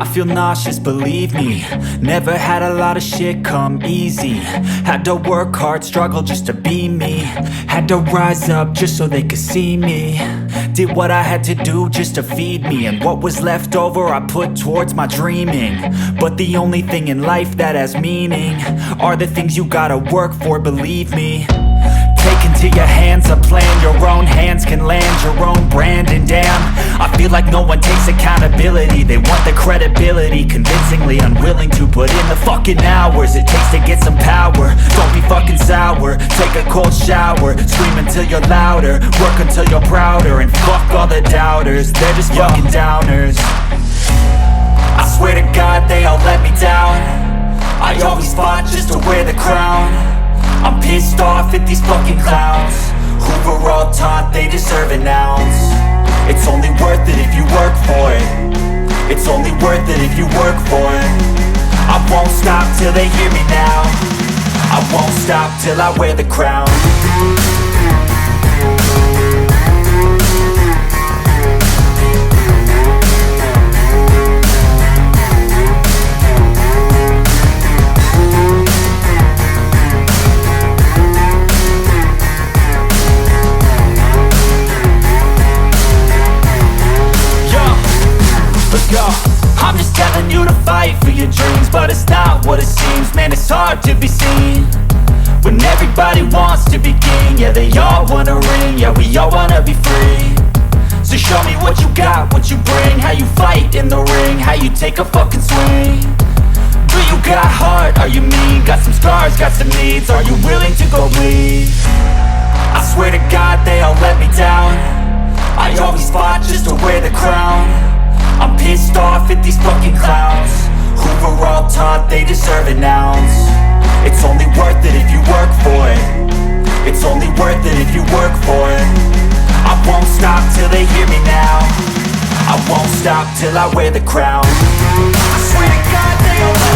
I feel nauseous, believe me. Never had a lot of shit come easy. Had to work hard, struggle just to be me. Had to rise up just so they could see me. Did what I had to do just to feed me, and what was left over I put towards my dreaming. But the only thing in life that has meaning are the things you gotta work for, believe me. Take into your hands a plan, your own hands can land your own brand. And damn, I feel like no one takes accountability. They want the credibility, convincingly unwilling to put in the fucking hours it takes to get some power. Don't be fucking sour, take a cold shower. Scream until you're louder, work until you're prouder. And fuck all the doubters, they're just fucking downers. I swear to God they all let me down. I always fought just to wear the crown. I'm pissed off at these fucking clowns who were all taught they deserve an ounce. It's only worth it if you work for it. It's only worth it if you work for it. I won't stop till they hear me now. I won't stop till I wear the crown. I'm just telling you to fight for your dreams, but it's not what it seems. Man, it's hard to be seen when everybody wants to be king. Yeah, they all wanna ring, yeah, we all wanna be free. So show me what you got, what you bring, how you fight in the ring, how you take a fucking swing. Do you got heart, are you mean? Got some scars, got some needs, are you willing to go bleed? I swear to God they all let me down. I always fought just to wear the crown. I'm pissed off at these fucking clowns who were all taught they deserve an ounce. It's only worth it if you work for it. It's only worth it if you work for it. I won't stop till they hear me now. I won't stop till I wear the crown. I swear to God they all